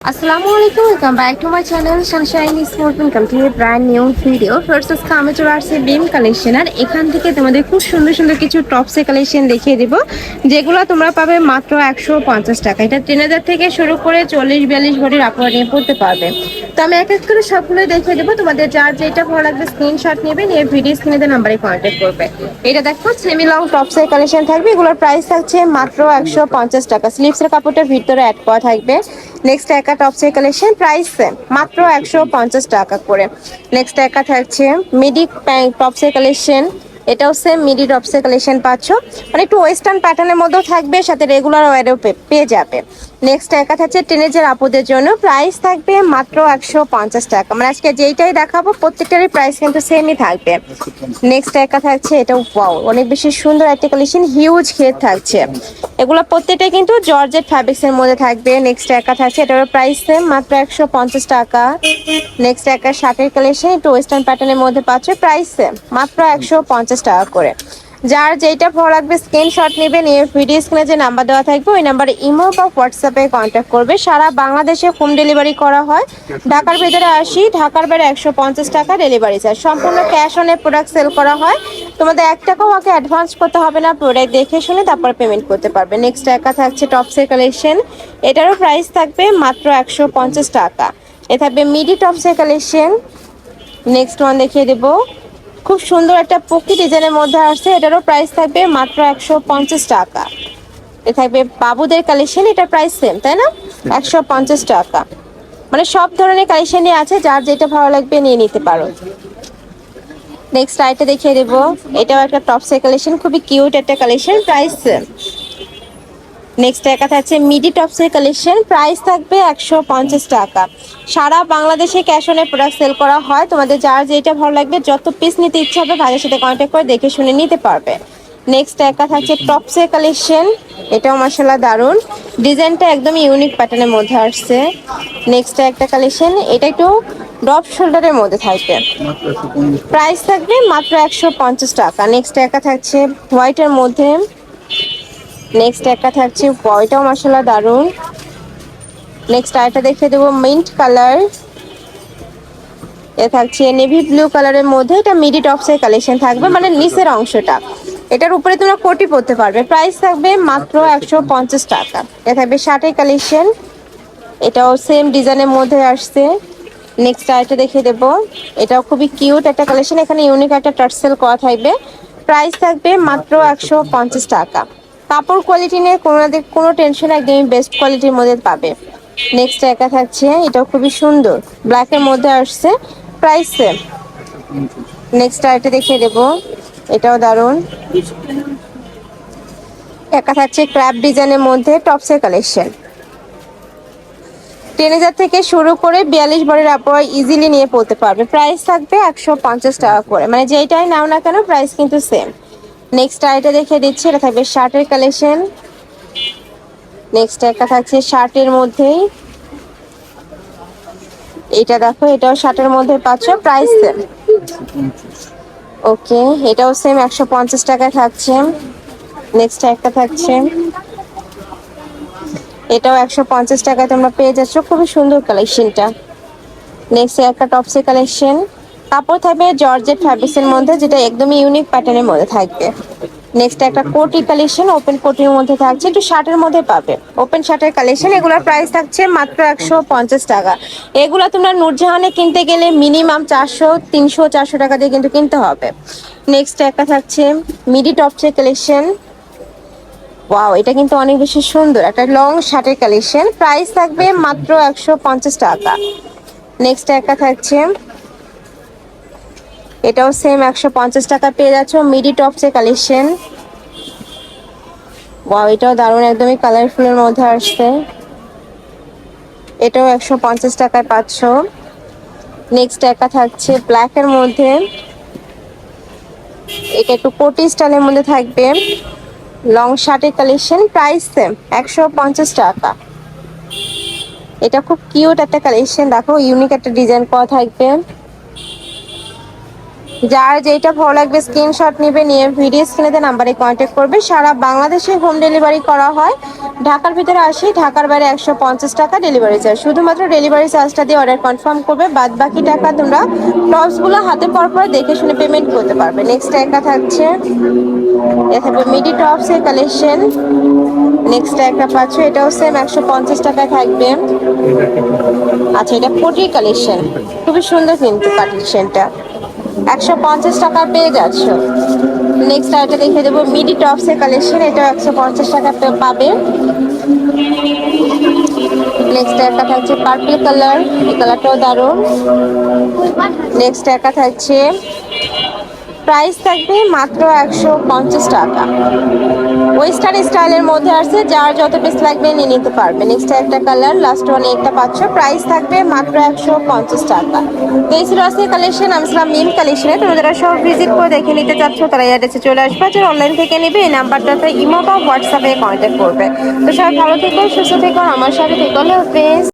Assalamualaikum, welcome back to my channel Sunshine Sport Welcome to a brand new video. First আজকে আমি চলে আসছি বিম collection আর এখান থেকে তোমাদের খুব সুন্দর সুন্দর কিছু টপসের কালেকশন দেখিয়ে দিব যেগুলো তোমরা পাবে মাত্র 150 টাকা। এটা ট্রেনার থেকে শুরু করে 40-42 ভরির আপনারা নিয়ে পড়তে পারবে। তো আমি এক এক করে সবগুলো দেখিয়ে দেবো, তোমাদের যার যেটা ভালো লাগবে স্ক্রিনশট নেবে নিয়ে ভিডিও স্ক্রিনে দেওয়া নাম্বারে কন্ট্যাক্ট করবে। এটা দেখো সেমি লং টপসের কালেকশন থাকবে, এগুলোর প্রাইস থাকছে মাত্র 150 টাকা। স্লিভসের কাপড়টার ভিতরে অ্যাড করা থাকবে। নেক্সট একটা টপসের কালেকশন প্রাইস সেম মাত্র 150 টাকা করে। নেক্সট একটা থাকছে মিডি টপসের কালেকশন, এটাও সেম মিডি টপসের কালেকশন পাচ্ছ, মানে একটু ওয়েস্টার্ন প্যাটার্নের মধ্যেও থাকবে, সাথে রেগুলার ওয়ারেও পেয়ে যাবে। নেক্সট একটা থাকছে টিনেজার আপুদের জন্য, প্রাইস থাকবে মাত্র 150 টাকা। মানে আজকে যেইটাই দেখাবো প্রত্যেকটারই প্রাইস কিন্তু সেমই থাকবে। নেক্সট একটা থাকছে, এটা ওয়াও অনেক বেশি সুন্দর একটা কালেকশন, হিউজ ঘের থাকছে, এগুলো প্রত্যেকটাই কিন্তু জর্জেট ফ্যাব্রিক্স এর মধ্যে থাকবে। নেক্সট একটা থাকছে, এটার প্রাইস সেম মাত্র 150 টাকা। নেক্সট একটা শার্টের কালেকশন, একটু ওয়েস্টার্ন প্যাটার্নের মধ্যে পাচ্ছে, প্রাইস সেম মাত্র 150 টাকা করে। যার যেটা ভালো লাগবে স্ক্রিনশট নেবে নিয়ে ভিডিও স্ক্রিনে যে নাম্বার দেওয়া থাকবে ওই নাম্বারে ইমো বা হোয়াটসঅ্যাপে কন্ট্যাক্ট করবে। সারা বাংলাদেশে হোম ডেলিভারি করা হয়। ঢাকার ভেতরে 80, ঢাকার বাইরে 150 টাকা ডেলিভারি চার্জ। সম্পূর্ণ ক্যাশ অনে প্রোডাক্ট সেল করা হয়। তোমাদের 1 টাকাও আগে অ্যাডভান্স করতে হবে না, প্রোডাক্ট দেখে শুনে তারপর পেমেন্ট করতে পারবে। নেক্সট একা থাকছে টপসের কালেকশন, এটারও প্রাইস থাকবে মাত্র 150 টাকা। এ থাকবে মিডি টপসের কালেকশন। নেক্সট ওয়ান দেখিয়ে দেবো, খুব সুন্দর একটা পকি ডিজাইনের মধ্যে আসছে, এটারও প্রাইস থাকবে মাত্র 150 টাকা। এ থাকবে বাবুদের কালেকশন, এটা প্রাইস সেম তাই না, 150 টাকা। মানে সব ধরনের কালেকশনই আছে, যার যেটা ভালো লাগবে নিয়ে নিতে পারো। নেক্সট আইটা দেখিয়ে দেবো, এটাও একটা টপসের কালেকশন, খুবই কিউট একটা কালেকশন, প্রাইস সেম। নেক্সট একটা থাকছে মিডি টপসের কালেকশন, প্রাইস থাকবে 150 টাকা। সারা বাংলাদেশে ক্যাশ অনে প্রোডাক্ট সেল করা হয়। তোমাদের যার যেটা ভালো লাগবে, যত পিস নিতে ইচ্ছা হবে ভাইয়ের সাথে কন্ট্যাক্ট করে দেখে শুনে নিতে পারবে। নেক্সট একটা থাকছে টপসের কালেকশন, এটাও মাশাআল্লাহ দারুন, ডিজাইনটা একদম ইউনিক প্যাটার্নের মধ্যে আসছে। নেক্সট একটা কালেকশন, এটা একটু ডপ শোল্ডারের মধ্যে থাকবে, প্রাইস থাকবে মাত্র 150 টাকা। নেক্সট একটা থাকছে হোয়াইটের মধ্যে। নেক্সট একটা থাকছে বয়টাও মাশাআল্লাহ দারুন। নেক্সট আরেকটা দেখিয়ে দেবো মিন্ট কালার, এ থাকছে নেভি ব্লু কালারের মধ্যে, এটা মিডি টপসের কালেকশন থাকবে, মানে নিচের অংশটা, এটার উপরে তোমরা কোটি পরতে পারবে। প্রাইস থাকবে মাত্র 150 টাকা। এ থাকবে শার্টের কালেকশন, এটাও সেম ডিজাইনের মধ্যে আসছে। নেক্সট আরেকটা দেখিয়ে দেবো, এটাও খুবই কিউট একটা কালেকশন, এখানে ইউনিক একটা টার্সেল করা থাকবে, প্রাইস থাকবে মাত্র 150 টাকা। কাপড় কোয়ালিটি নিয়ে কোনো টেনশন, একদমই বেস্ট কোয়ালিটির মধ্যে পাবে। নেক্সট একা থাকছে, এটাও খুবই সুন্দর, ব্ল্যাকের মধ্যে আসছে, প্রাইস সেম। নেক্সট আরেকটা দেখিয়ে দেবো, এটাও দারুন, একা থাকছে ক্র্যাব ডিজাইনের মধ্যে টপসের কালেকশন। 10,000 থেকে শুরু করে 42 ভরের আপনারা ইজিলি নিয়ে পড়তে পারবে। প্রাইস থাকবে 150 টাকা করে, মানে যেইটাই নাও না কেন প্রাইস কিন্তু সেম। নেক্সট আইটা দেখিয়ে দিচ্ছি, এটা থাকবে শার্টের কালেকশন। নেক্সট একটা থাকছে শার্টের মধ্যেই, এটা দেখো, এটাও শার্টের মধ্যে পাচ্ছ, প্রাইস সেম। ওকে, এটাও সেম 150 টাকায় থাকছে। নেক্সট একটা থাকছে, এটাও 150 টাকায় তোমরা পেয়ে যাচ্ছ, খুবই সুন্দর কালেকশনটা। নেক্সট একটা টপসের কালেকশন, কাপড় থাকবে জর্জেট ফ্যাব্রিক্সের মধ্যে, যেটা একদমই ইউনিক প্যাটার্নের মধ্যে থাকবে। নেক্সট একটা কোটি কালেকশন, ওপেন কোটির মধ্যে থাকছে, একটু শার্টের মধ্যে পাবে, ওপেন শার্টের কালেকশন, এগুলোর প্রাইস থাকছে মাত্র 150 টাকা। এগুলো তোমরা নূরজাহানে কিনতে গেলে মিনিমাম 400, 300, 400 টাকা দিয়ে কিন্তু কিনতে হবে। নেক্সট একটা থাকছে মিডি টপসের কালেকশন, ওয়াও এটা কিন্তু অনেক বেশি সুন্দর একটা লং শার্টের কালেকশন, প্রাইস থাকবে মাত্র 150 টাকা। নেক্সট একটা থাকছে, এটাও সেম 150 টাকা পেয়ে যাচ্ছ, মিডি টপসের কালেকশন। ওয়াও এটাও দারুণ, একদমই কালারফুলের মধ্যে আসছে, এটাও 150 টাকায় পাচ্ছ। নেক্সট একটা থাকছে ব্ল্যাকের মধ্যে, এটা একটু কোটি স্টাইলের মধ্যে থাকবে, লং শার্টের কালেকশন, প্রাইস সেম 150 টাকা। এটা খুব কিউট একটা কালেকশন, দেখো ইউনিক একটা ডিজাইন করা থাকবে। যার যেটা ভালো লাগবে স্ক্রিনশট নিবে, নিয়ে ভিডিও স্ক্রিনে নাম্বারে কন্ট্যাক্ট করবে। সারা বাংলাদেশে হোম ডেলিভারি করা হয়। ঢাকার ভিতরে আসি, ঢাকার বাইরে 150 টাকা ডেলিভারি চার্জ। শুধুমাত্র ডেলিভারি চার্জটা দিয়ে অর্ডার কনফার্ম করবে, বাদ বাকি টাকা তোমরা টপসগুলো হাতে পাওয়ার পর দেখে শুনে পেমেন্ট করতে পারবে। নেক্সট একটা থাকছে, এটা থাকবে মিডি টপসের কালেকশন। নেক্সট একটা পাচ্ছ, এটাও সেম 150 টাকায় থাকবে। আচ্ছা, এটা কোটি কালেকশন, খুবই সুন্দর কিন্তু কালেকশনটা, 150 টাকা পেয়ে যাচ্ছ। নেক্সট আইটা দেখে দেবো মিডি টপসের কালেকশন, এটা 150 টাকা পাবে। নেক্সট একটা থাকছে পার্পল কালার, এই কালারটাও দারুণ। নেক্সট একটা থাকছে, প্রাইস থাকবে মাত্র 150 টাকা। ওয়েস্টার্ন স্টাইলের মধ্যে আছে, যার যত পিস লাগবে নিয়ে নিতে পারবে। নেক্সট একটা কালার, লাস্ট ওয়ান একটা পাচ্ছ, প্রাইস থাকবে মাত্র 150 টাকা। তো এই ছিল আজকে কালেকশন। আমি ছিলাম মিম কালেকশনে। তুমি যারা সব ভিজিট করে দেখে নিতে চাচ্ছ তারা অ্যাড্রেসে চলে আসবে, যারা অনলাইন থেকে নেবে এই নাম্বারটাতে ইমো বা হোয়াটসঅ্যাপে কন্ট্যাক্ট করবে। তো সবাই ভালো থেকো, সুস্থ থেকো, আমার সাথে থেকো। আল্লাহ হাফেজ।